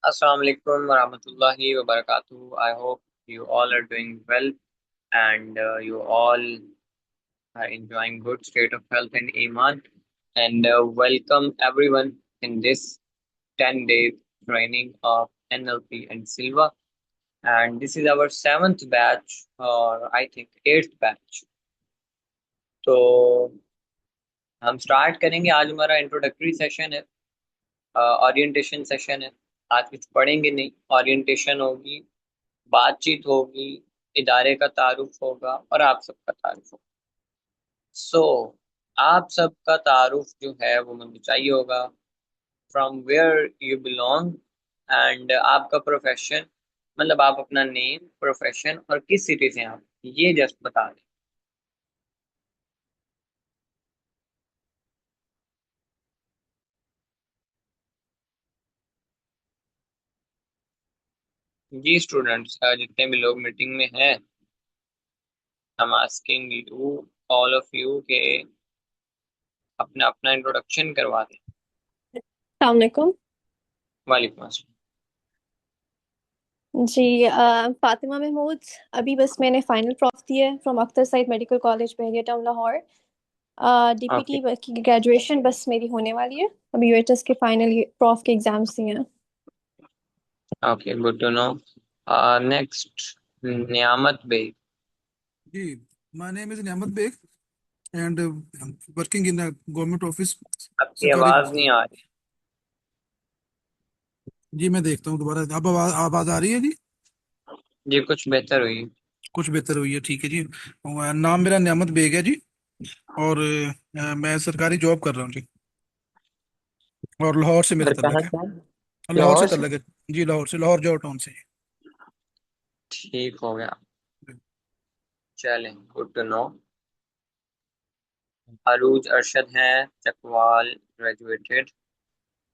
Assalamu alaikum warahmatullahi wabarakatuh. I hope you all are doing well and you all are enjoying good state of health and iman. And welcome everyone in this 10-day training of NLP and Silva. And this is our seventh batch, or I think eighth batch. तो हम start करेंगे। आज हमारा introductory session है, orientation session है। आज कुछ पढ़ेंगे नहीं, ओरिएंटेशन होगी, बातचीत होगी, इदारे का तारुफ होगा और आप सबका तारुफ होगा। सो आप सबका तारुफ जो है वो मुझे चाहिए होगा, from where you belong and आपका प्रोफेशन, मतलब आप अपना नेम, प्रोफेशन और किस सिटी से हैं आप, ये जस्ट बता दें। जी स्टूडेंट्स, जितने भी लोग मीटिंग में हैं, I am asking you, all of you, के अपना अपना इंट्रोडक्शन करवा दें। अस्सलामुअलैकुम। वालेकुम अस्सलाम। जी फातिमा महमूद। अभी बस मैंने फाइनल प्रॉफ दिया है from Akhtar Saeed medical college Bahria town Lahore. Okay. DPT की ग्रेजुएशन बस मेरी होने वाली है। अभी यूएचएस के फाइनल प्रॉफ के एग्जाम्स दिए हैं। Okay, good to know. Next, Niamat Baig. Ji, my name is Niyamat Beg and I'm working in a government office. आपकी सरकारी। आवाज नहीं आ रही। जी मैं देखता हूँ दोबारा। अब आवाज आ रही है जी। जी कुछ बेहतर हुई। कुछ बेहतर हुई है, ठीक है जी। नाम मेरा नियामत बेग है जी। और मैं सरकारी जॉब कर रहा हूँ जी। और लाहौर से मेरा घर कहाँ तल्लक है। से हैं? लाहौर से लाहौर से। तल्लक है। जी लाहौर से, लाहौर जॉब टाउन से। ठीक हो गया। चलें, good to know. Arooj Arshad हैं, चकवाल, ग्रेजुएटेड।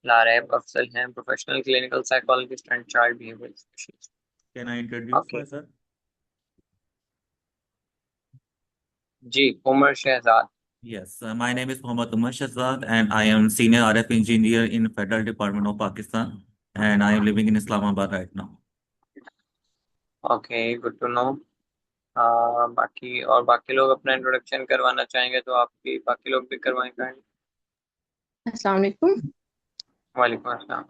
लारैब अफजल हैं, professional clinical psychologist and child behaviour specialist. Can I introduce okay. myself? जी, Umar Shahzad. Yes, my name is Mohammad Umar Shahzad and I am Senior RF Engineer in Federal Department of Pakistan and I am living in Islamabad right now. Okay, good to know. बाकी लोग अपना introduction करवाना चाहेंगे तो आप भी, बाकी लोग भी करवाएं काइंड। अस्सलाम वालेकुम। वालेकुम अस्सलाम।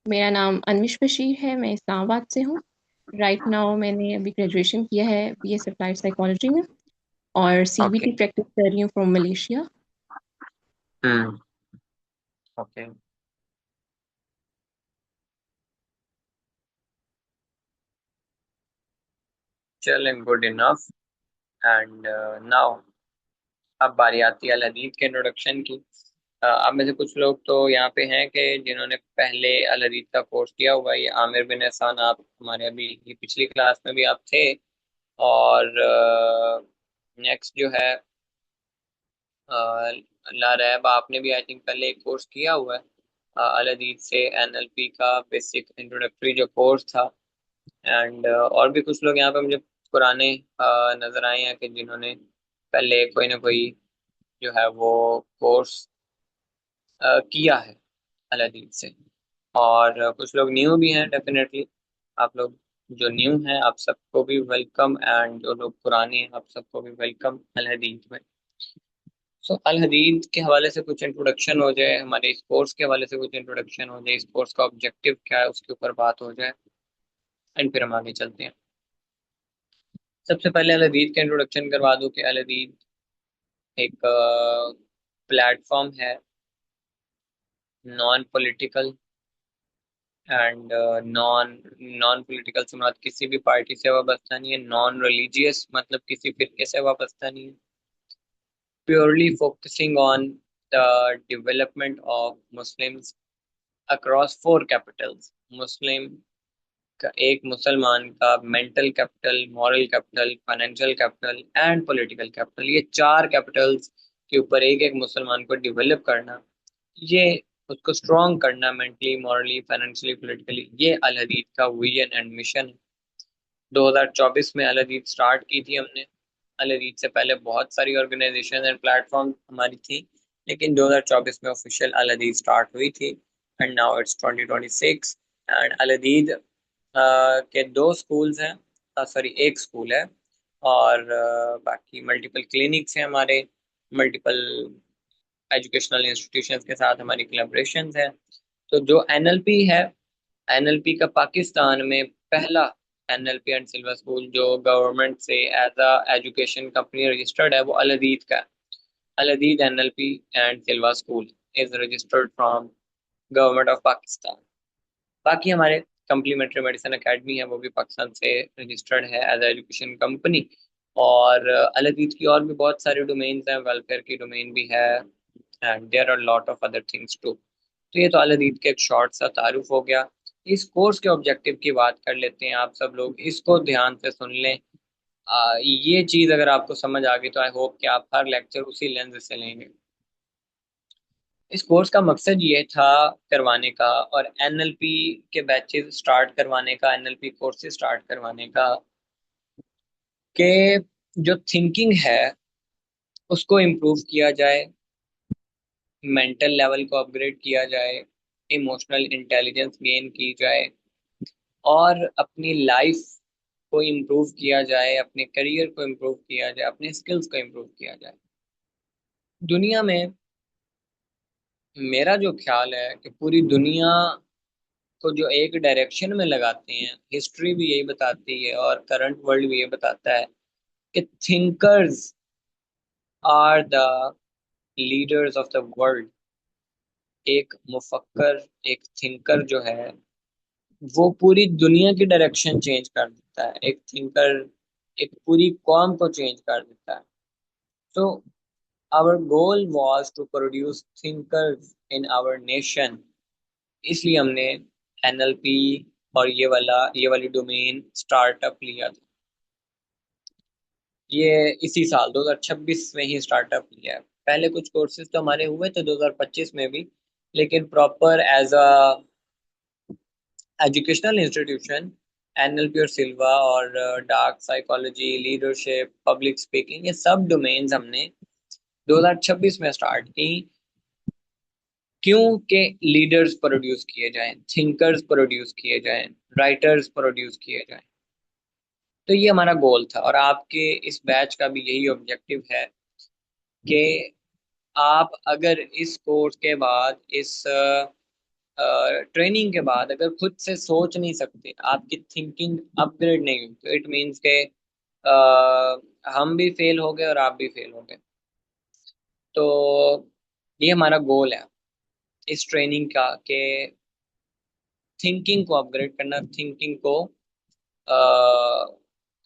मेरा नाम अनविश बशीर है, मैं इस्लामाबाद से हूँ। राइट नाउ मैंने अभी ग्रेजुएशन किया है बीएस अप्लाइड साइकोलॉजी में और ओके। सीबीटी प्रैक्टिस कर रही हूँ फ्रॉम मलेशिया। हम्म। ओके। चलें, गुड इनफ। एंड नाउ अब बारी आती है अल हदीद के इंट्रोडक्शन की। अब में से कुछ लोग तो यहाँ पे हैं कि जिन्होंने पहले अल हदीद का कोर्स किया हुआ है। ये आमिर बिन एहसान, आप हमारे अभी की पिछली क्लास में भी आप थे। और नेक्स्ट जो है, लारैब, आपने भी आई थिंक पहले एक कोर्स किया हुआ है अल हदीद से, एनएलपी का बेसिक इंट्रोडक्टरी जो कोर्स था। एंड और भी कुछ लोग यहाँ पे मुझे पुराने नजर आए हैं कि जिन्होंने पहले कोई ना कोई जो है वो कोर्स किया है अल हदीद से। और कुछ लोग न्यू भी हैं डेफिनेटली। आप लोग जो न्यू हैं आप सबको भी वेलकम, एंड जो लोग पुराने हैं आप सबको भी वेलकम अल हदीद में। सो अल हदीद के हवाले से कुछ इंट्रोडक्शन हो जाए, हमारे इस कोर्स के हवाले से कुछ इंट्रोडक्शन हो जाए, इस कोर्स का ऑब्जेक्टिव क्या है उसके ऊपर बात हो जाए, एंड फिर हम आगे चलते हैं। सबसे पहले अल हदीद का इंट्रोडक्शन करवा दूं कि अल हदीद एक प्लेटफॉर्म है, non political and non political से मुराद किसी भी पार्टी से वाबस्ता नहीं है। नॉन रिलीजियस मतलब किसी फिरके से वाबस्ता नहीं है। Purely focusing on the development of Muslims across four capitals. मुस्लिम का, एक मुसलमान का mental capital, moral capital, financial capital and political capital, ये चार कैपिटल्स के ऊपर एक एक मुसलमान को डेवलप करना, ये उसको स्ट्रॉन्ग करना मेंटली, मॉरली, फाइनेंशियली, पॉलिटिकली, ये अल हदीद का विजन एंड मिशन है। 2024 में अल हदीद स्टार्ट की थी हमने। अल हदीद से पहले बहुत सारी ऑर्गेनाइजेशन एंड प्लेटफॉर्म हमारी थी, लेकिन 2024 में ऑफिशियल अल हदीद स्टार्ट हुई थी। एंड नाउ इट्स 2026 एंड अल-अदीद के 2 स्कूल्स हैं, सॉरी 1 स्कूल है, और बाकी मल्टीपल क्लिनिक्स हैं हमारे, मल्टीपल एजुकेशनल इंस्टीट्यूशंस के साथ हमारी कोलैबोरेशंस हैं। तो जो एनएलपी है, एनएलपी का पाकिस्तान में पहला एनएलपी एंड सिल्वर स्कूल जो गवर्नमेंट से as a education company registered है, वो अल-अदीद का है। Al Adeed NLP and silver school is registered from government of Pakistan. बाकी हमारे कम्प्लीमेंट्री मेडिसिन एकेडमी है, वो भी पाकिस्तान से रजिस्टर्ड है एज एजुकेशन कंपनी। और अल-अदीद की और भी बहुत सारे डोमेन्स हैं, वेलफेयर की डोमेन भी है, and there are lot of other things too. तो ये तो अल-अदीद के एक शॉर्ट सा तारुफ हो गया। इस कोर्स के ऑब्जेक्टिव की बात कर लेते हैं। आप सब लोग इसको ध्यान से सुन लें। ये चीज़ अगर आपको समझ आ गई तो आई होप कि आप हर लेक्चर उसी लेंस से लेंगे। इस कोर्स का मकसद ये था करवाने का, और एनएलपी के बैचेस स्टार्ट करवाने का, एनएलपी कोर्सेज स्टार्ट करवाने का, कि जो थिंकिंग है उसको इम्प्रूव किया जाए, मेंटल लेवल को अपग्रेड किया जाए, इमोशनल इंटेलिजेंस गेन की जाए, और अपनी लाइफ को इम्प्रूव किया जाए, अपने करियर को इम्प्रूव किया जाए, अपने स्किल्स को इम्प्रूव किया जाए। दुनिया में मेरा जो ख्याल है कि पूरी दुनिया को जो एक डायरेक्शन में लगाते हैं, हिस्ट्री भी यही बताती है और करंट वर्ल्ड भी ये बताता है कि thinkers are the leaders of the world. एक मुफक्कर, एक थिंकर जो है वो पूरी दुनिया की डायरेक्शन चेंज कर देता है। एक थिंकर एक पूरी कौम को चेंज कर देता है। तो our goal was to produce thinkers in our nation. इसलिए हमने एनएलपी और ये वाली डोमेन स्टार्टअप लिया था। ये इसी साल 2026 में ही स्टार्टअप लिया है। पहले कुछ कोर्सेज तो हमारे हुए थे 2025 में भी, लेकिन proper as a educational institution NLP और सिल्वा और dark psychology, leadership, public speaking, ये सब डोमेन्स हमने 2026 में स्टार्ट की। क्यों के लीडर्स प्रोड्यूस किए जाएं, थिंकर्स प्रोड्यूस किए जाएं, राइटर्स प्रोड्यूस किए जाएं। तो ये हमारा गोल था, और आपके इस बैच का भी यही ऑब्जेक्टिव है कि आप अगर इस कोर्स के बाद, इस ट्रेनिंग के बाद अगर खुद से सोच नहीं सकते, आपकी थिंकिंग अपग्रेड नहीं हुई, तो इट मीन्स के हम भी फेल हो गए और आप भी फेल हो गए। तो ये हमारा गोल है इस ट्रेनिंग का, कि थिंकिंग को अपग्रेड करना, थिंकिंग को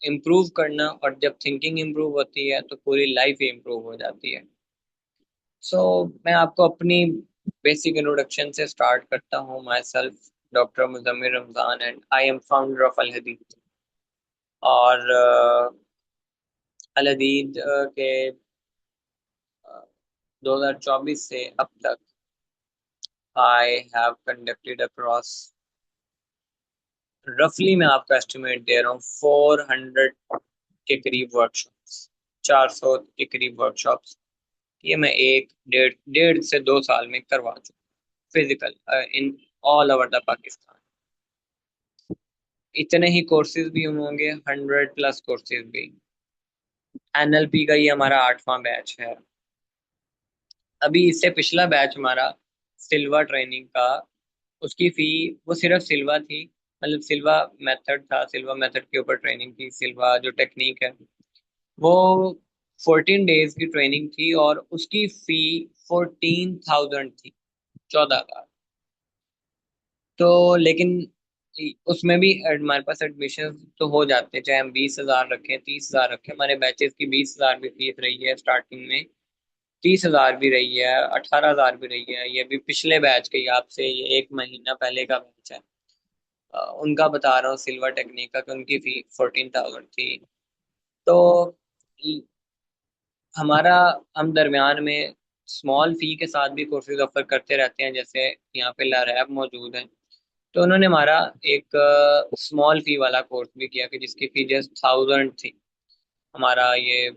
इम्प्रूव करना, और जब थिंकिंग इम्प्रूव होती है तो पूरी लाइफ ही इम्प्रूव हो जाती है। सो मैं आपको अपनी बेसिक इंट्रोडक्शन से स्टार्ट करता हूँ। Myself doctor Muzammil Ramzan and I am founder of Al Hadeed. और अल-हदीद के 2024 से अब तक आई हैव कंडक्टेड अक्रॉस, रफली मैं आपको एस्टिमेट दे रहा हूँ, 400 के करीब वर्कशॉप्स, 400 के करीब वर्कशॉप्स। ये मैं 1 डेढ़ से 2 साल में करवा चुका, physical, in all over the Pakistan. इतने ही कोर्सेज भी होंगे, 100+ कोर्सेज भी। एनएलपी का ये हमारा 8वां बैच है। अभी इससे पिछला बैच हमारा सिल्वा ट्रेनिंग का, उसकी फी, वो सिर्फ सिल्वा थी, मतलब सिल्वा मेथड था, सिल्वा मेथड के ऊपर ट्रेनिंग थी। सिल्वा जो टेक्निक है वो 14 डेज की ट्रेनिंग थी, और उसकी फी 14,000 थी, 14,000। तो लेकिन उसमें भी हमारे पास एडमिशन तो हो जाते हैं, चाहे हम 20,000 रखें, 30,000 रखें। हमारे बैचेस की 20,000 भी फीस रही है स्टार्टिंग में, 30,000 भी रही है, 18,000 भी रही है। ये भी पिछले बैच के, आपसे ये 1 महीना पहले का बैच है। उनका बता रहा हूँ सिल्वर टेक्निक का, कि उनकी फी 14,000 थी। तो हमारा, हम दरमियान में स्मॉल फी के साथ भी कोर्सेज ऑफर करते रहते हैं। जैसे यहाँ पे लैब मौजूद है, तो उन्होंने हमारा एक स्मॉल फी वाला कोर्स भी किया, कि जिसकी फी जस्ट 1,000 थी। हमारा ये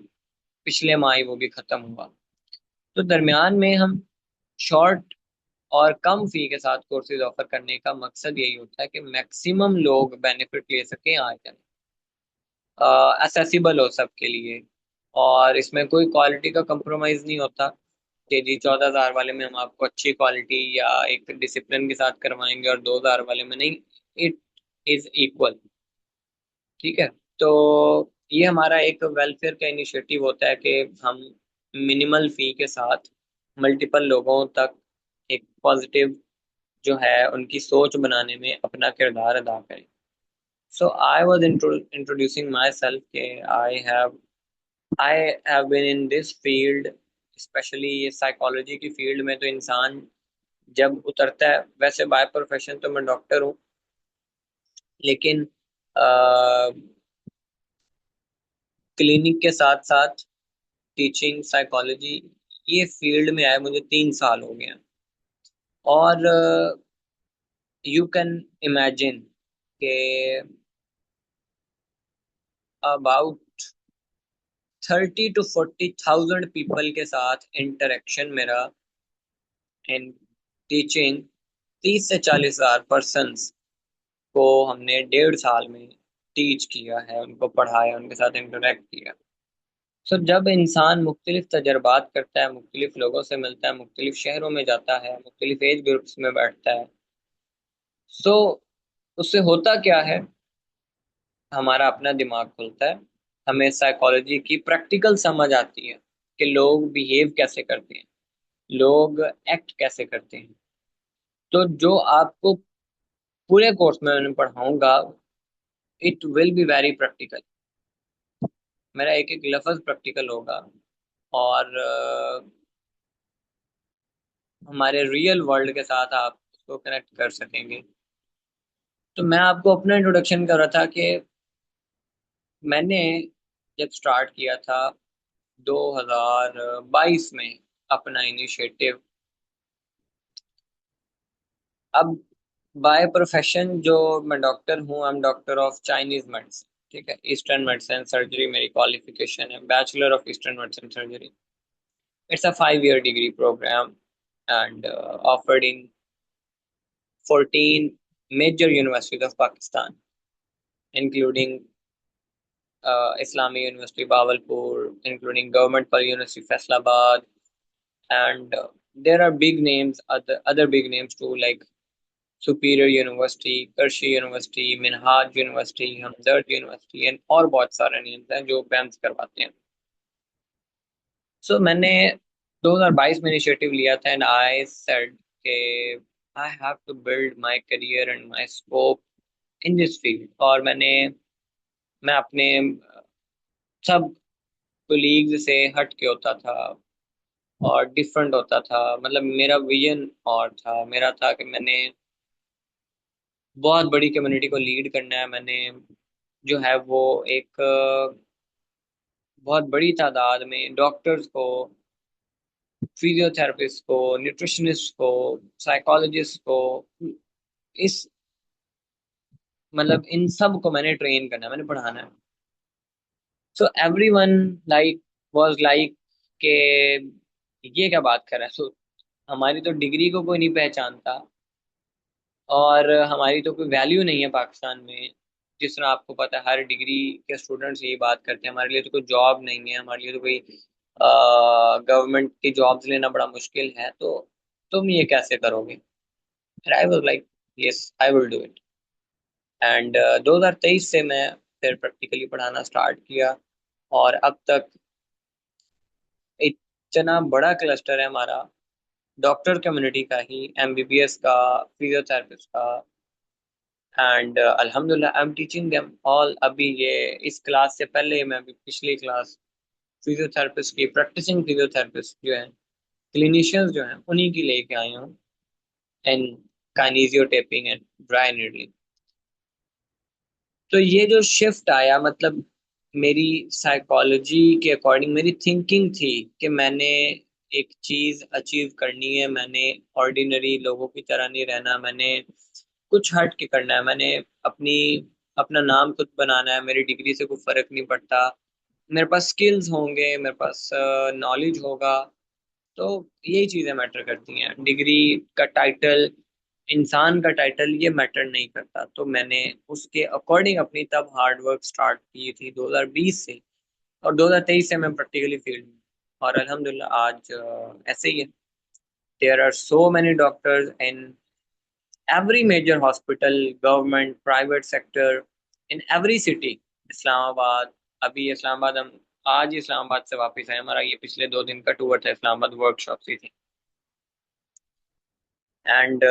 पिछले माह ही वो भी ख़त्म हुआ। तो दरमियान में हम शॉर्ट और कम फी के साथ कोर्सेज ऑफर करने का मकसद यही होता है कि मैक्सिमम लोग बेनिफिट ले सकें आगे, एसेसिबल हो सबके लिए। और इसमें कोई क्वालिटी का कंप्रोमाइज नहीं होता कि जी 14,000 वाले में हम आपको अच्छी क्वालिटी या एक डिसिप्लिन के साथ करवाएंगे और 2,000 वाले में नहीं। It is equal. ठीक है। तो ये हमारा एक वेलफेयर का इनिशिएटिव होता है कि हम मिनिमल फी के साथ मल्टीपल लोगों तक एक पॉजिटिव जो है उनकी सोच बनाने में अपना किरदार अदा करें। So I was introducing myself के I have been in this field, specially ये साइकोलॉजी की फील्ड में। तो इंसान जब उतरता है, वैसे बाय प्रोफेशन तो मैं डॉक्टर हूँ, लेकिन क्लिनिक के साथ साथ टीचिंग साइकोलॉजी ये फील्ड में आए मुझे 3 साल हो गए हैं। और यू कैन इमेजिन के अबाउट 30 to 40,000 पीपल के साथ इंटरेक्शन मेरा इन टीचिंग। 30 से 40,000 पर्सन्स को हमने 1.5 साल में टीच किया है, उनको पढ़ाया, उनके साथ इंटरेक्ट किया। सो जब इंसान मुख्तलिफ तजर्बात करता है, मुख्तलिफ लोगों से मिलता है, मुख्तलिफ शहरों में जाता है, मुख्तलिफ एज ग्रुप्स में बैठता है, सो उससे होता क्या है, हमारा अपना दिमाग खुलता है, हमें साइकोलॉजी की प्रैक्टिकल समझ आती है कि लोग बिहेव कैसे करते हैं, लोग एक्ट कैसे करते हैं। तो जो आपको पूरे कोर्स में मैं पढ़ाऊंगा, it will be very practical. मेरा एक एक लफ्ज प्रैक्टिकल होगा और हमारे रियल वर्ल्ड के साथ आप उसको कनेक्ट कर सकेंगे। तो मैं आपको अपना इंट्रोडक्शन कर रहा था कि मैंने जब स्टार्ट किया था 2022 में अपना इनिशिएटिव। अब बाय प्रोफेशन जो मैं डॉक्टर हूँ, I am doctor of Chinese medicine. ठीक है, ईस्टर्न मेडिसिन सर्जरी मेरी क्वालिफिकेशन है, bachelor of eastern medicine surgery. It's a 5 year degree program and offered in 14 major universities of Pakistan, including Islamic University Bahawalpur, including Government Pearl University Faisalabad, and there are big names, other big names too, like Superior University, Karshi University, Minhaj University, Hamdard University, and और बहुत सारे names हैं जो BAMS करवाते हैं। So मैंने 2022 में initiative लिया था एंड आई सेड के I have to build my career and my scope in this field. और मैं अपने सब कोलीग्स से हट के होता था और डिफरेंट होता था। मतलब मेरा विजन और था, मेरा था कि मैंने बहुत बड़ी कम्युनिटी को लीड करना है। मैंने जो है वो एक बहुत बड़ी तादाद में डॉक्टर्स को, फिजियोथेरेपिस्ट को, न्यूट्रिशनिस्ट को, साइकोलॉजिस्ट को, इस मतलब इन सब को मैंने ट्रेन करना है, मैंने पढ़ाना है। So everyone like was like के ये क्या बात कर रहा है। सो हमारी तो डिग्री को कोई नहीं पहचानता और हमारी तो कोई वैल्यू नहीं है पाकिस्तान में। जिस तरह आपको पता है हर डिग्री के स्टूडेंट्स यही बात करते हैं, हमारे लिए तो कोई जॉब नहीं है, हमारे लिए तो कोई गवर्नमेंट की जॉब्स लेना बड़ा मुश्किल है, तो तुम ये कैसे करोगे। I was like yes I will do it. And 2023 से मैं फिर प्रैक्टिकली पढ़ाना स्टार्ट किया और अब तक इतना बड़ा क्लस्टर है हमारा डॉक्टर कम्युनिटी का ही, एमबीबीएस का, फिजियोथेरेपिस्ट का, एंड अल्हम्दुलिल्लाह I am teaching them all. अभी ये इस क्लास से पहले मैं अभी पिछली क्लास फिजियोथेरेपिस्ट की, प्रैक्टिसिंग फिजियोथेरेपिस्ट जो है, क्लिनिशियंस जो हैं, उन्हीं की लेके आए हूँ इन काइनेसियो टेपिंग एंड ड्राई नीडलिंग। तो ये जो शिफ्ट आया, मतलब मेरी साइकोलॉजी के अकॉर्डिंग मेरी थिंकिंग थी कि मैंने एक चीज अचीव करनी है, मैंने ऑर्डिनरी लोगों की तरह नहीं रहना, मैंने कुछ हट के करना है, मैंने अपना नाम खुद बनाना है। मेरी डिग्री से कोई फर्क नहीं पड़ता, मेरे पास स्किल्स होंगे, मेरे पास नॉलेज होगा, तो यही चीज़ें मैटर करती हैं। डिग्री का टाइटल, इंसान का टाइटल, ये मैटर नहीं करता। तो मैंने उसके अकॉर्डिंग अपनी तब हार्ड वर्क स्टार्ट की थी 2020 से, और 2023 से मैं प्रैक्टिकली फील्ड में, और अल्हम्दुलिल्लाह आज ऐसे ही है। There are so many doctors in every major hospital, government, private sector, in every city. Islamabad, अभी इस्लामाबाद हम आज ही इस्लामाबाद से वापस आए। हमारा ये पिछले 2 दिन का टूर था, इस्लामाबाद वर्कशॉप ही थी। एंड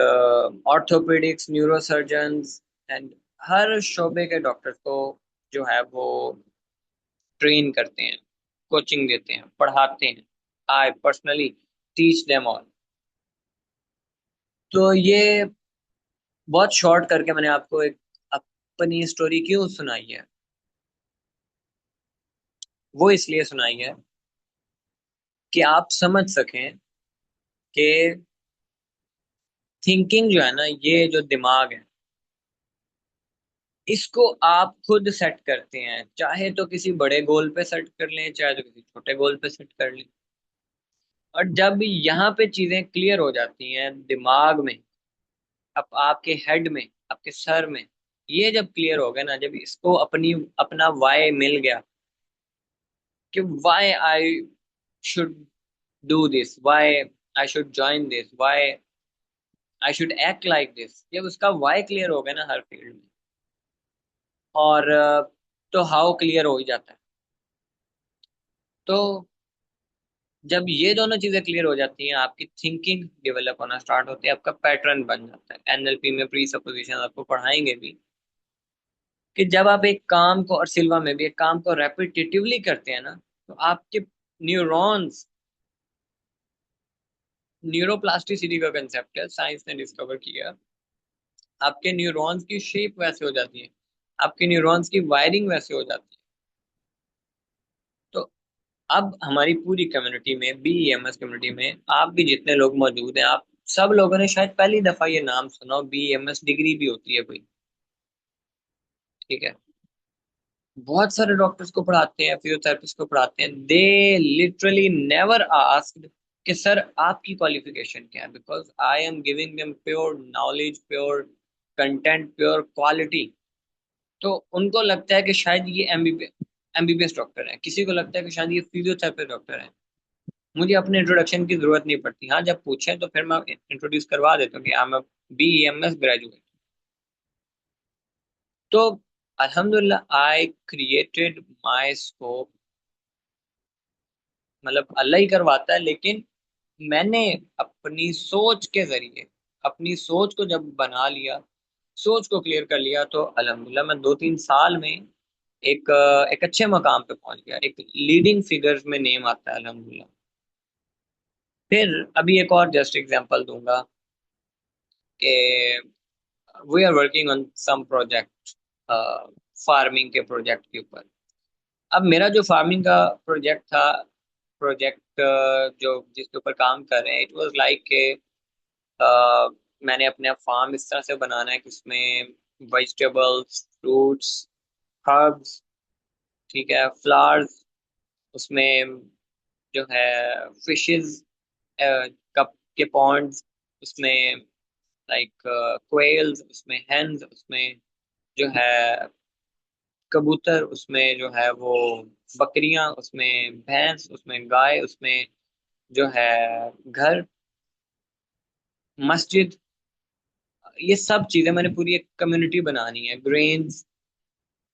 ऑर्थोपेडिक्स, न्यूरोसर्जन्स एंड हर शोबे के डॉक्टर्स को जो है वो ट्रेन करते हैं, कोचिंग देते हैं, पढ़ाते हैं। I personally teach them all. तो ये बहुत शॉर्ट करके मैंने आपको एक अपनी स्टोरी क्यों सुनाई है, वो इसलिए सुनाई है कि आप समझ सकें कि थिंकिंग जो है ना, ये जो दिमाग है, इसको आप खुद सेट करते हैं। चाहे तो किसी बड़े गोल पे सेट कर लें, चाहे तो किसी छोटे गोल पे सेट कर लें। और जब यहाँ पे चीजें क्लियर हो जाती हैं दिमाग में, अब आपके हेड में, आपके सर में, ये जब क्लियर हो गया ना, जब इसको अपना वाई मिल गया कि why I should do this, why I should join this, why I should act like this, जब उसका वाई क्लियर हो गया ना हर फील्ड में, और तो हाउ क्लियर हो ही जाता है। तो जब ये दोनों चीजें क्लियर हो जाती हैं, आपकी थिंकिंग डेवलप होना स्टार्ट होती है, आपका पैटर्न बन जाता है। एनएलपी में प्री सपोजिशन आपको पढ़ाएंगे भी कि जब आप एक काम को, और सिल्वा में भी एक काम को रेपिटेटिवली करते हैं ना, तो आपके न्यूरॉन्स, न्यूरोप्लास्टिसिटी का कंसेप्ट है, साइंस ने डिस्कवर किया। आपके न्यूरॉन्स की शेप वैसे हो जाती है, आपके न्यूरॉन्स की वायरिंग वैसे हो जाती है। तो अब हमारी पूरी कम्युनिटी में, बीईएमएस कम्युनिटी में, आप भी जितने लोग मौजूद हैं, आप सब लोगों ने शायद पहली दफा ये नाम सुना हो, बीईएमएस डिग्री भी होती है कोई। ठीक है, बहुत सारे डॉक्टर्स को पढ़ाते हैं, फिजियोथेरेपिस्ट को पढ़ाते हैं, दे लिटरली नेवर आस्क्ड कि सर आपकी क्वालिफिकेशन क्या है, because I am giving them pure knowledge, pure content, pure quality. तो उनको लगता है कि शायद ये एमबीबीएस डॉक्टर है, किसी को लगता है कि शायद ये फिजियोथेरेपिस्ट डॉक्टर है। मुझे अपने इंट्रोडक्शन की जरूरत नहीं पड़ती। हाँ, जब पूछे तो फिर मैं इंट्रोड्यूस करवा देता हूँ कि आई एम बीईएमएस ग्रेजुएट। तो अल्हम्दुलिल्लाह आई क्रिएटेड माय स्कोप। मतलब अल्लाह ही करवाता है, लेकिन मैंने अपनी सोच के जरिए, अपनी सोच को जब बना लिया, सोच को क्लियर कर लिया, तो अल्हम्दुलिल्लाह मैं 2-3 साल में एक अच्छे मकाम पे पहुंच गया, एक लीडिंग फिगर्स में नेम आता है अल्हम्दुलिल्लाह। फिर अभी एक और जस्ट एग्जांपल दूंगा कि we are working on some project, farming के प्रोजेक्ट के ऊपर। अब मेरा जो फार्मिंग का प्रोजेक्ट था, प्रोजेक्ट जो जिसके ऊपर काम कर रहे हैं, इट वाज लाइक के मैंने अपने फार्म इस तरह से बनाना है कि उसमें वेजिटेबल्स, फ्रूट्स, हर्ब्स, ठीक है, फ्लावर्स, उसमें जो है फिशेस, कप के पॉन्ड्स, उसमें लाइक क्वेल्स, उसमें हेन्स, उसमें जो है कबूतर, उसमें जो है वो बकरियां, उसमें भैंस, उसमें गाय, उसमें जो है घर, मस्जिद, ये सब चीजें मैंने पूरी एक कम्युनिटी बनानी है, ग्रेन्स।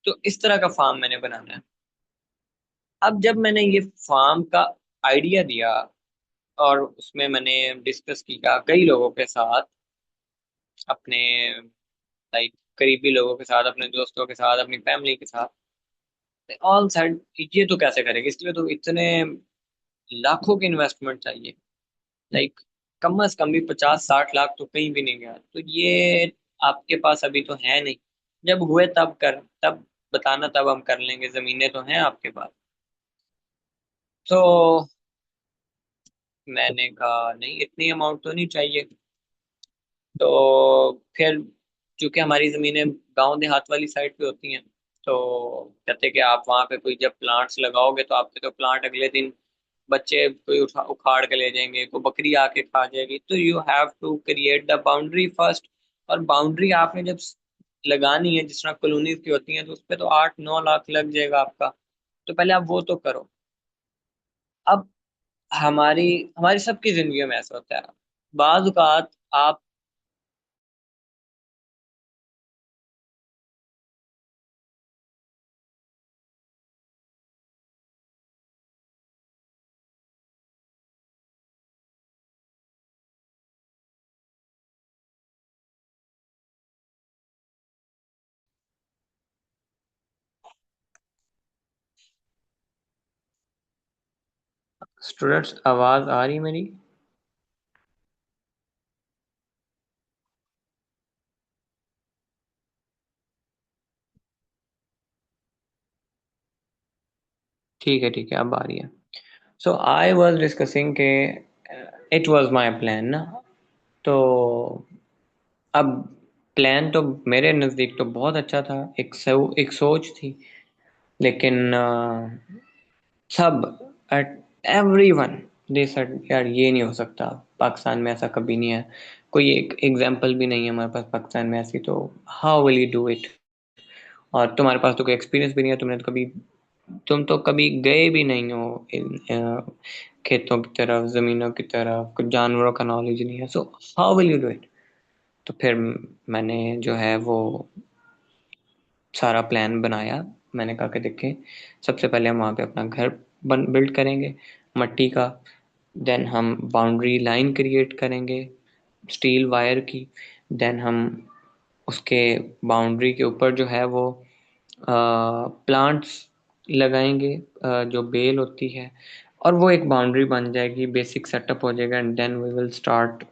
तो इस तरह का फार्म मैंने बनाना है। अब जब मैंने ये फार्म का आइडिया दिया, और उसमें मैंने डिस्कस किया कई लोगों के साथ, अपने लाइक करीबी लोगों के साथ, अपने दोस्तों के साथ, अपनी फैमिली के साथ, ऑल साइड, ये तो कैसे करेंगे, इसलिए तो इतने लाखों की इन्वेस्टमेंट चाहिए। लाइक कम से कम भी 50-60 लाख तो कहीं भी नहीं गया। तो ये आपके पास अभी तो है नहीं, जब हुए तब बताना, तब हम कर लेंगे, जमीनें तो हैं आपके पास। तो मैंने कहा नहीं, इतनी अमाउंट तो नहीं चाहिए। तो फिर चूंकि हमारी जमीनें गांव देहात वाली साइड पे होती हैं, तो कहते कि आप वहाँ पे कोई जब प्लांट्स लगाओगे तो आपके तो प्लांट अगले दिन बच्चे कोई उखाड़ के ले जाएंगे, कोई बकरी आके खा जाएगी। तो you have to create the boundary first. और बाउंड्री आपने जब लगानी है, जिस तरह कॉलोनीज की होती हैं, तो उस पर तो 8-9 लाख लग जाएगा आपका। तो पहले आप वो तो करो। अब हमारी हमारी सबकी जिंदगी में ऐसा होता है, बाज औक़ात आप स्टूडेंट्स, आवाज आ रही है मेरी? ठीक है, ठीक है, अब आ रही है। सो आई वॉज डिस्कसिंग के इट वॉज माई प्लान ना। तो अब प्लान तो मेरे नज़दीक तो बहुत अच्छा था, एक सोच थी। लेकिन सब एट एवरीवन दे सेड यार ये नहीं हो सकता, पाकिस्तान में ऐसा कभी नहीं है, कोई एक एग्जांपल भी नहीं है हमारे पास पाकिस्तान में ऐसी, तो how will you do it. और तुम्हारे पास तो कोई एक्सपीरियंस भी नहीं है, तुम तो कभी गए भी नहीं हो खेतों की तरफ, जमीनों की तरफ, कुछ जानवरों का नॉलेज नहीं है, so how will you do it. तो फिर मैंने जो है वो सारा प्लान बनाया। मैंने कहा कि देखें, सबसे पहले हम वहाँ पे अपना घर बिल्ड करेंगे मट्टी का। देन हम बाउंड्री लाइन क्रिएट करेंगे स्टील वायर की। देन हम उसके बाउंड्री के ऊपर जो है वो प्लांट्स लगाएंगे, जो बेल होती है, और वो एक बाउंड्री बन जाएगी, बेसिक सेटअप हो जाएगा। And then we will start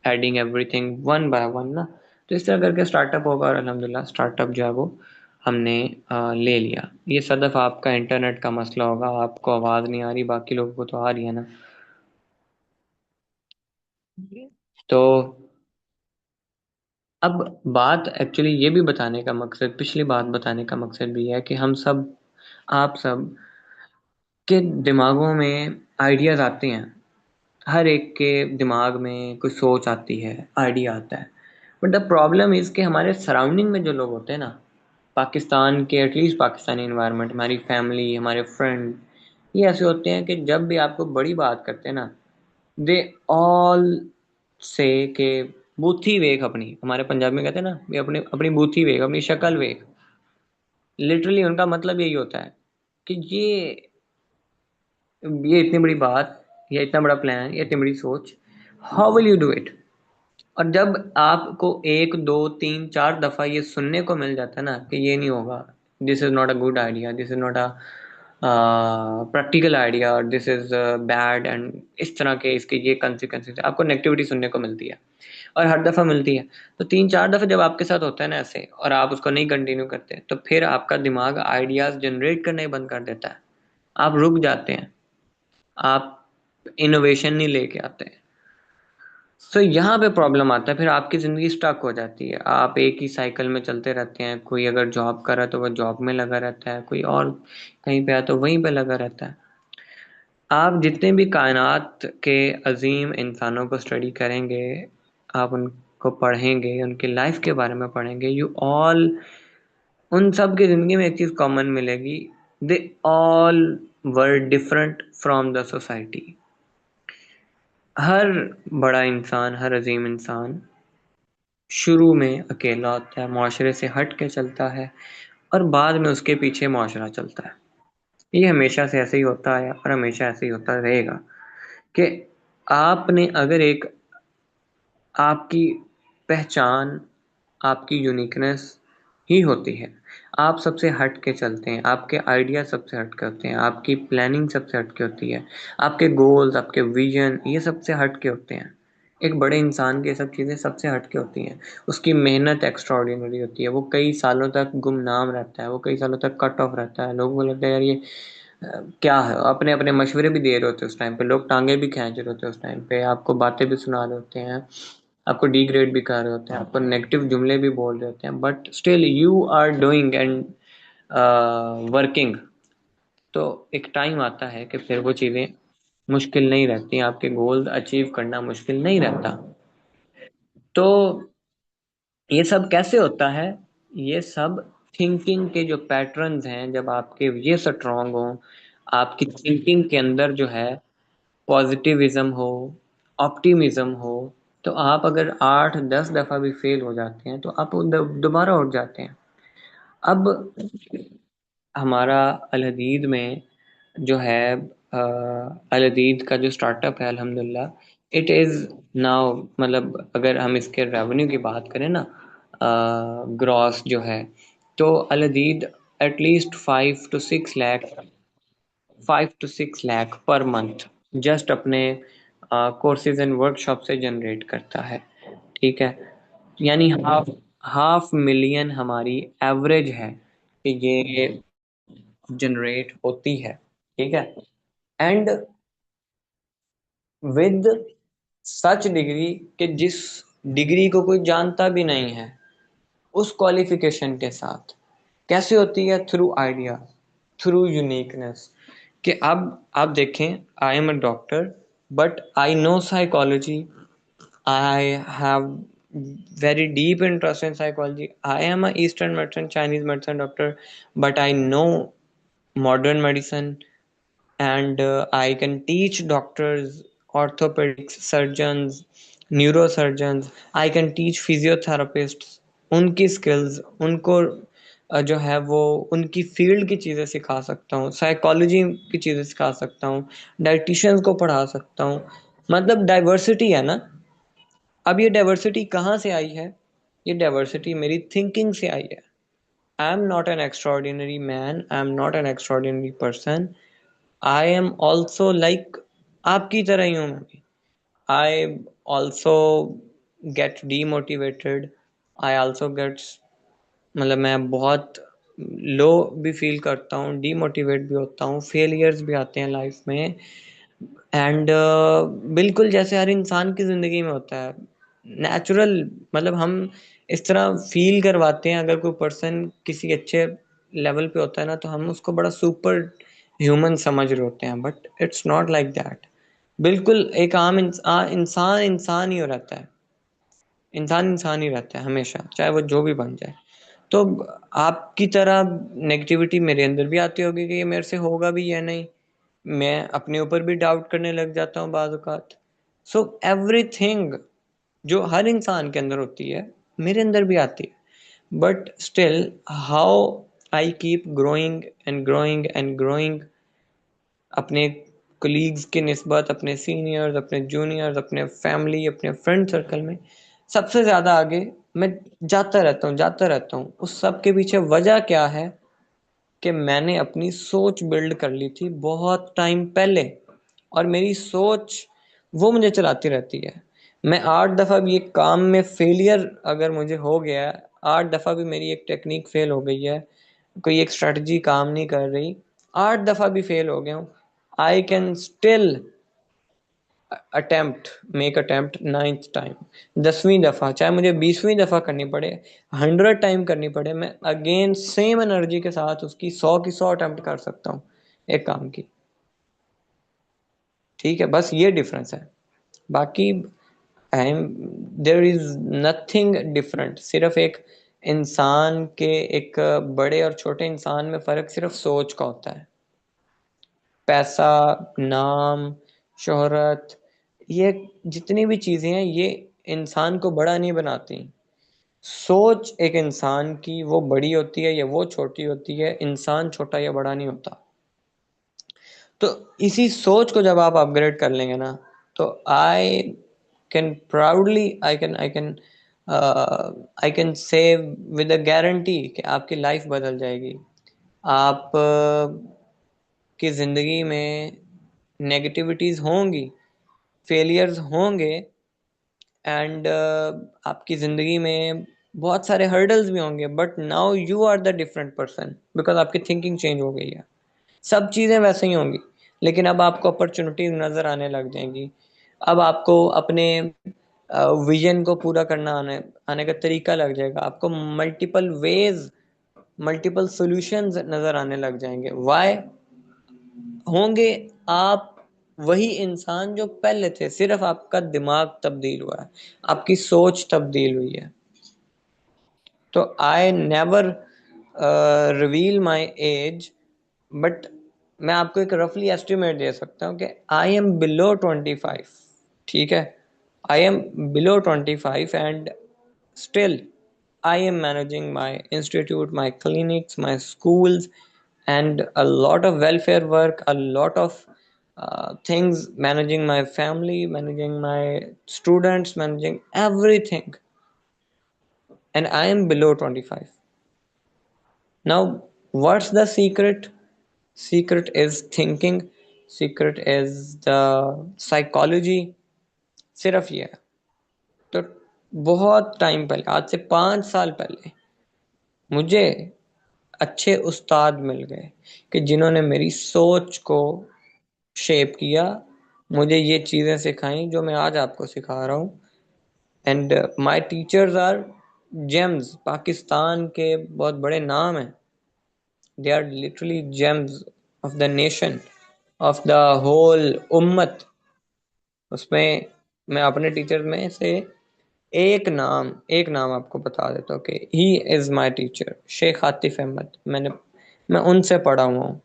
adding everything one by one ना। तो इस तरह करके स्टार्टअप होगा, और अल्हम्दुलिल्लाह स्टार्टअप जो है वो हमने ले लिया। ये सदफ आपका इंटरनेट का मसला होगा, आपको आवाज़ नहीं आ रही, बाकी लोगों को तो आ रही है ना। तो अब बात एक्चुअली ये भी बताने का मकसद, पिछली बात बताने का मकसद भी है कि हम सब, आप सब के दिमागों में आइडियाज़ आते हैं। हर एक के दिमाग में कुछ सोच आती है, आइडिया आता है। बट द प्रॉब्लम इज़ कि हमारे सराउंडिंग में जो लोग होते हैं ना, पाकिस्तान के, एटलीस्ट पाकिस्तानी इन्वायरमेंट, हमारी फैमिली, हमारे फ्रेंड, ये ऐसे होते हैं कि जब भी आपको बड़ी बात करते हैं ना, दे ऑल से के बूथी वेख अपनी, हमारे पंजाबी में कहते हैं ना, ये अपनी अपनी बूथी वेख, अपनी शक्ल वेख। लिटरली उनका मतलब यही होता है कि ये इतनी बड़ी बात, या इतना बड़ा प्लान, या इतनी बड़ी सोच, how will you do it. और जब आपको 1, 2, 3, 4 दफ़ा ये सुनने को मिल जाता है ना कि ये नहीं होगा, this is not a good idea, this is not a practical idea, और दिस इज़ बैड, एंड इस तरह के इसके ये कंसिक्वेंसेस, आपको नेगेटिविटी सुनने को मिलती है, और हर दफ़ा मिलती है। तो 3-4 दफ़े जब आपके साथ होता है ना ऐसे, और आप उसको नहीं कंटिन्यू करते, तो फिर आपका दिमाग आइडियाज़ जनरेट करना ही बंद कर देता है। आप रुक जाते हैं, आप इनोवेशन नहीं लेके आते। तो यहाँ पे प्रॉब्लम आता है, फिर आपकी ज़िंदगी स्टक हो जाती है, आप एक ही साइकिल में चलते रहते हैं। कोई अगर जॉब कर रहा है तो वह जॉब में लगा रहता है, कोई और कहीं पे है तो वहीं पे लगा रहता है। आप जितने भी कायनात के अजीम इंसानों को स्टडी करेंगे, आप उनको पढ़ेंगे, उनकी लाइफ के बारे में पढ़ेंगे, यू ऑल, उन सब की ज़िंदगी में एक चीज़ कॉमन मिलेगी, they all were different from the society. हर बड़ा इंसान, हर अजीम इंसान शुरू में अकेला होता है, माशरे से हट के चलता है, और बाद में उसके पीछे माशरा चलता है। ये हमेशा से ऐसे ही होता है, और हमेशा ऐसे ही होता रहेगा कि आपने अगर एक, आपकी पहचान, आपकी यूनिकनेस ही होती है। आप सबसे हट के चलते हैं, आपके आइडिया सबसे हट के होते हैं, आपकी प्लानिंग सबसे हट के होती है, आपके गोल्स, आपके विजन, ये सबसे हट के होते हैं। एक बड़े इंसान की ये सब चीज़ें सबसे हट के होती हैं। उसकी मेहनत एक्स्ट्राऑर्डिनरी होती है, वो कई सालों तक गुमनाम रहता है, वो कई सालों तक कट ऑफ रहता है। लोगों को लगता है यार ये क्या है, अपने अपने मशवरे भी दे रहे होते हैं उस टाइम पे, लोग टांगे भी खींच रहे होते हैं उस टाइम पे, आपको बातें भी सुना रहे होते हैं, आपको डिग्रेड भी कर रहे होते हैं, आपको नेगेटिव जुमले भी बोल रहे होते हैं, but still you are doing and working. तो एक टाइम आता है कि फिर वो चीज़ें मुश्किल नहीं रहती, आपके गोल्स अचीव करना मुश्किल नहीं रहता। तो ये सब कैसे होता है? ये सब थिंकिंग के जो पैटर्न्स हैं, जब आपके ये स्ट्रांग हो, आपकी थिंकिंग के अंदर जो है पॉजिटिविज्म हो, ऑप्टिमिज्म हो, तो आप अगर 8-10 दफा भी फेल हो जाते हैं तो आप दोबारा उठ जाते हैं। अब हमारा अल हदीद में जो है अल हदीद का जो स्टार्टअप है, अल्हम्दुलिल्लाह इट इज़ नाउ, मतलब अगर हम इसके रेवेन्यू की बात करें ना, ग्रॉस जो है, तो Al Hadeed at least 5 to 6 lakh per month just अपने कोर्सेज एंड वर्कशॉप से जनरेट करता है। ठीक है, यानी हाफ मिलियन हमारी एवरेज है कि ये जनरेट होती है। ठीक है, एंड विद सच डिग्री कि जिस डिग्री को कोई जानता भी नहीं है, उस क्वालिफिकेशन के साथ कैसे होती है? Through idea, through uniqueness. कि अब आप देखें, I am a doctor but I know psychology, I have very deep interest in psychology. I am a Eastern medicine, Chinese medicine doctor, but I know modern medicine, and I can teach doctors, orthopedics surgeons, neurosurgeons. I can teach physiotherapists, उनकी skills, उनको जो है वो उनकी field की चीज़ें सिखा सकता हूँ, साइकोलॉजी की चीज़ें सिखा सकता हूँ, डाइटिशियंस को पढ़ा सकता हूँ। मतलब डाइवर्सिटी है ना। अब ये डाइवर्सिटी कहाँ से आई है? ये डाइवर्सिटी मेरी थिंकिंग से आई है। I am not an extraordinary man, I am not an extraordinary person, I am also like, आपकी तरह ही हूँ मैं भी। I also get demotivated, I also gets, मतलब मैं बहुत लो भी फील करता हूँ, डीमोटिवेट भी होता हूँ, फेलियर्स भी आते हैं लाइफ में, एंड बिल्कुल जैसे हर इंसान की ज़िंदगी में होता है, नेचुरल। मतलब हम इस तरह फील करवाते हैं, अगर कोई पर्सन किसी अच्छे लेवल पे होता है ना, तो हम उसको बड़ा सुपर ह्यूमन समझ रहे होते हैं, but it's not like that. बिल्कुल एक आम इंसान इंसान ही हो रहता है, इंसान ही रहता है हमेशा, चाहे वो जो भी बन जाए। तो आपकी तरह नेगेटिविटी मेरे अंदर भी आती होगी कि ये मेरे से होगा भी या नहीं, मैं अपने ऊपर भी डाउट करने लग जाता हूँ बाज़ औक़ात। सो एवरीथिंग जो हर इंसान के अंदर होती है, मेरे अंदर भी आती है, but still how I keep growing and growing and growing, अपने कलीग्स के निस्बत, अपने सीनियर्स, अपने जूनियर्स, अपने फैमिली, अपने फ्रेंड सर्कल में सबसे ज़्यादा आगे मैं जाता रहता हूँ। उस सब के पीछे वजह क्या है? कि मैंने अपनी सोच बिल्ड कर ली थी बहुत टाइम पहले, और मेरी सोच वो मुझे चलाती रहती है। मैं 8 दफ़ा भी एक काम में फेलियर अगर मुझे हो गया है, 8 दफ़ा भी मेरी एक टेक्निक फेल हो गई है, कोई एक स्ट्रेटजी काम नहीं कर रही, 8 दफ़ा भी फेल हो गया हूँ, I can still make attempt 9th time, 10वीं दफ़ा, चाहे मुझे 20वीं दफ़ा करनी पड़े, 100 टाइम करनी पड़े, मैं अगेन सेम एनर्जी के साथ उसकी 100 की 100 अटेम्प्ट कर सकता हूँ एक काम की। ठीक है, बस ये डिफरेंस है, बाकी देयर इज नथिंग डिफरेंट। सिर्फ एक इंसान के, एक बड़े और छोटे इंसान में फ़र्क सिर्फ सोच का होता है। पैसा, नाम, शोहरत, ये जितनी भी चीज़ें हैं, ये इंसान को बड़ा नहीं बनाती। सोच एक इंसान की वो बड़ी होती है या वो छोटी होती है, इंसान छोटा या बड़ा नहीं होता। तो इसी सोच को जब आप अपग्रेड कर लेंगे ना, तो I can proudly I can say with a guarantee कि आपकी लाइफ बदल जाएगी। आप की ज़िंदगी में नेगेटिविटीज़ होंगी, फेलियर्स होंगे, एंड आपकी ज़िंदगी में बहुत सारे हर्डल्स भी होंगे, but now you are the different person, because आपकी थिंकिंग चेंज हो गई है। सब चीज़ें वैसे ही होंगी, लेकिन अब आपको अपॉर्चुनिटीज नज़र आने लग जाएंगी। अब आपको अपने विजन को पूरा करना आने का तरीका लग जाएगा। आपको मल्टीपल वेज, मल्टीपल सॉल्यूशंस नज़र आने लग जाएंगे। वाई होंगे? आप वही इंसान जो पहले थे, सिर्फ आपका दिमाग तब्दील हुआ है, आपकी सोच तब्दील हुई है। तो I never reveal my age, but मैं आपको एक रफली एस्टिमेट दे सकता हूँ कि आई एम बिलो 25, ठीक है, I M below 25 and still I am managing my institute, my clinics, my schools, and a lot of welfare work, a lot of things, managing my family, managing my students, managing everything, and I am below 25. Now what's the secret? Secret is thinking, secret is the psychology, सिर्फ ये है। तो बहुत time पहले, आज से 5 साल पहले, मुझे अच्छे उस्ताद मिल गए कि जिन्होंने मेरी सोच को शेप किया, मुझे ये चीज़ें सिखाई जो मैं आज आपको सिखा रहा हूँ। And my teachers are gems, Pakistan के बहुत बड़े नाम हैं, they are literally gems of the nation, of the whole उम्मत। उसमें मैं अपने टीचर में से एक नाम आपको बता देता हूँ कि he is my teacher, Sheikh Atif Ahmad. मैं उनसे पढ़ा हुआ हूँ।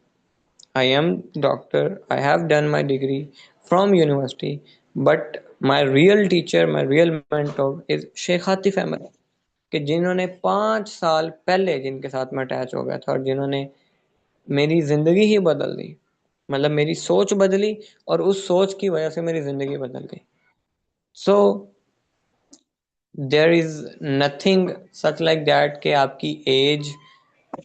I am doctor, I have done my degree from university, but my real teacher, my real mentor is Sheikh Atif Ahmad, कि जिन्होंने 5 साल पहले जिनके साथ मैं अटैच हो गया था और जिन्होंने मेरी ज़िंदगी ही बदल दी, मतलब मेरी सोच बदली और उस सोच की वजह से मेरी ज़िंदगी बदल गई। So there is nothing such like that कि आपकी एज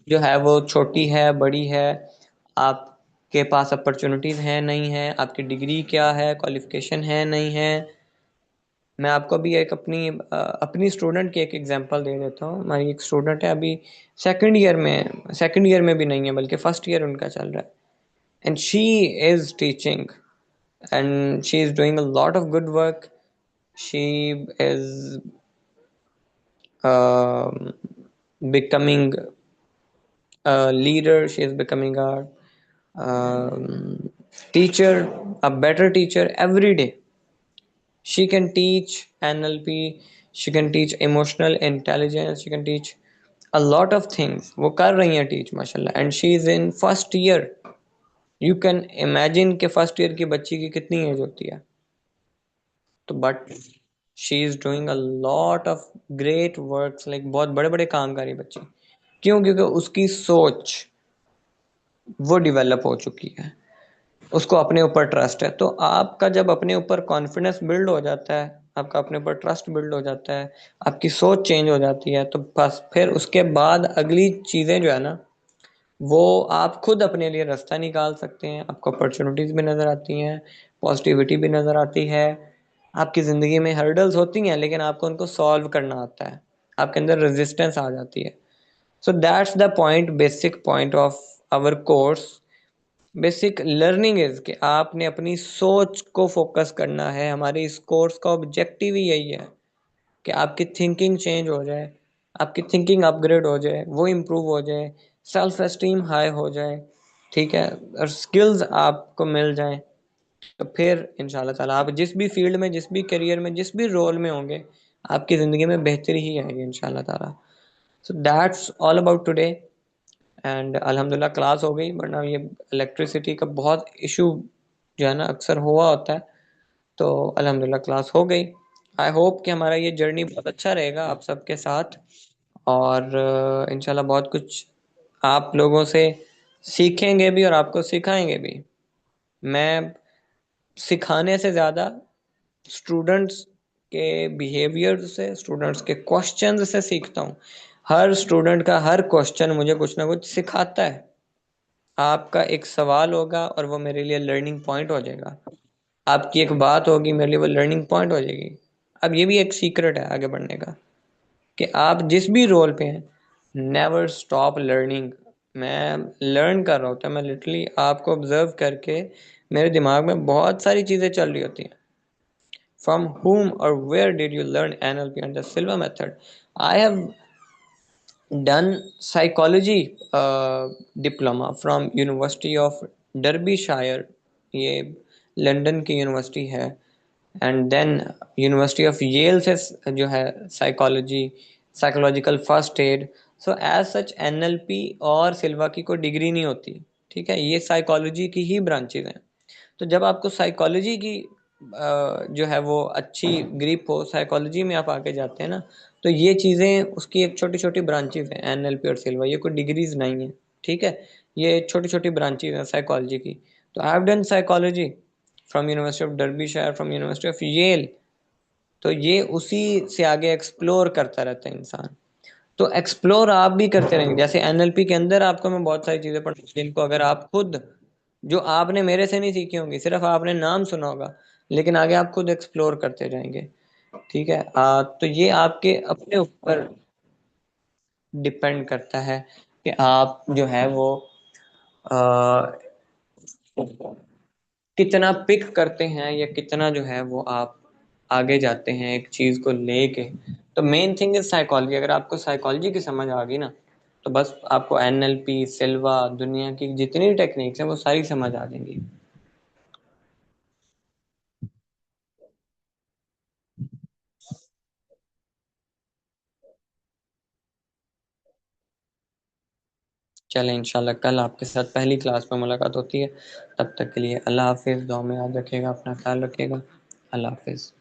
जो है वो छोटी है, बड़ी है, आपके पास अपॉर्चुनिटीज़ हैं, नहीं है, आपकी डिग्री क्या है, क्वालिफिकेशन है, नहीं है। मैं आपको अभी एक अपनी स्टूडेंट की एक एग्जांपल दे देता हूँ। हमारी एक स्टूडेंट है, अभी सेकंड ईयर में भी नहीं है, बल्कि फर्स्ट ईयर उनका चल रहा है, and she is teaching and she is doing a lot of good work. She is becoming a leader, she is becoming a teacher, a better teacher every day. She can teach NLP, she can teach emotional intelligence, she can teach a lot of things. वो कर रही हैं teach माशाल्लाह, and she is in first year. You can imagine कि first year की बच्ची की कितनी एज होती है। तो but she is doing a lot of great works, like बहुत बड़े बड़े काम कर रही बच्ची। क्यों? क्योंकि उसकी सोच वो डेवलप हो चुकी है, उसको अपने ऊपर ट्रस्ट है। तो आपका जब अपने ऊपर कॉन्फिडेंस बिल्ड हो जाता है, आपका अपने ऊपर ट्रस्ट बिल्ड हो जाता है, आपकी सोच चेंज हो जाती है, तो बस फिर उसके बाद अगली चीज़ें जो है ना, वो आप खुद अपने लिए रास्ता निकाल सकते हैं। आपको अपॉर्चुनिटीज़ भी नज़र आती हैं, पॉजिटिविटी भी नज़र आती है। आपकी ज़िंदगी में हर्डल्स होती हैं, लेकिन आपको उनको सॉल्व करना आता है, आपके अंदर रेजिस्टेंस आ जाती है। So that's the point, basic point of our course. Basic learning is कि आपने अपनी सोच को फोकस करना है। हमारे इस कोर्स का ऑब्जेक्टिव ही यही है कि आपकी थिंकिंग चेंज हो जाए, आपकी थिंकिंग अपग्रेड हो जाए, वो इम्प्रूव हो जाए, सेल्फ एस्टीम हाई हो जाए, ठीक है, और स्किल्स आपको मिल जाएं। तो फिर इंशाल्लाह ताला आप जिस भी फील्ड में, जिस भी करियर में, जिस भी रोल में होंगे, आपकी ज़िंदगी में बेहतरी ही आएगी इंशाल्लाह ताला। So that's all about today. And अल्हम्दुलिल्लाह क्लास हो गई, वरना ये इलेक्ट्रिसिटी का बहुत इशू जो है ना अक्सर हुआ होता है। तो अल्हम्दुलिल्लाह क्लास हो गई। आई होप कि हमारा ये जर्नी बहुत अच्छा रहेगा आप सबके साथ, और इंशाल्लाह बहुत कुछ आप लोगों से सीखेंगे भी और आपको सिखाएंगे भी। मैं सिखाने से ज़्यादा स्टूडेंट्स के बिहेवियर से, स्टूडेंट्स के क्वेश्चन से सीखता हूँ। हर स्टूडेंट का हर क्वेश्चन मुझे कुछ ना कुछ सिखाता है। आपका एक सवाल होगा और वो मेरे लिए लर्निंग पॉइंट हो जाएगा, आपकी एक बात होगी मेरे लिए वो लर्निंग पॉइंट हो जाएगी। अब ये भी एक सीक्रेट है आगे बढ़ने का कि आप जिस भी रोल पे हैं, नेवर स्टॉप लर्निंग। मैं लर्न कर रहा होता, मैं लिटरली आपको ऑब्जर्व करके मेरे दिमाग में बहुत सारी चीज़ें चल रही होती हैं। From whom or where did you learn NLP and the Silva method? I have done psychology diploma from University of Derbyshire, ये लंदन की यूनिवर्सिटी है, and then university of Yale से जो है psychology, psychological first aid. So as such NLP और Silva की कोई degree नहीं होती, ठीक है, ये साइकोलॉजी की ही ब्रांचेज हैं। तो जब आपको साइकोलॉजी की जो है वो अच्छी ग्रिप हो, साइकोलॉजी में आप आगे जाते हैं ना, तो ये चीज़ें उसकी एक छोटी छोटी ब्रांचेज हैं, एनएलपी और सिल्वा, ये कोई डिग्रीज नहीं है, ठीक है, ये छोटी छोटी ब्रांचेज हैं साइकोलॉजी की। तो I have done psychology from university of Derbyshire, from university of Yale. तो ये उसी से आगे एक्सप्लोर करता रहता है इंसान। तो एक्सप्लोर आप भी करते रहेंगे। जैसे एनएलपी के अंदर आपको मैं बहुत सारी चीजें पढ़, जिनको अगर आप खुद, जो आपने मेरे से नहीं सीखी होंगी, सिर्फ आपने नाम सुना होगा, लेकिन आगे आप खुद एक्सप्लोर करते जाएंगे, ठीक है। तो ये आपके अपने ऊपर डिपेंड करता है कि आप जो है वो आ, कितना पिक करते हैं, या कितना जो है वो आप आगे जाते हैं एक चीज को लेके। तो मेन थिंग इज साइकोलॉजी। अगर आपको साइकोलॉजी की समझ आ गई ना, तो बस आपको एनएलपी, सिल्वा, दुनिया की जितनी टेक्निक्स हैं वो सारी समझ आ जाएंगी। चलें, इंशाल्लाह कल आपके साथ पहली क्लास में मुलाकात होती है। तब तक के लिए अल्लाह हाफिज़। दुआ में याद रखिएगा, अपना ख्याल रखिएगा। अल्लाह हाफिज़।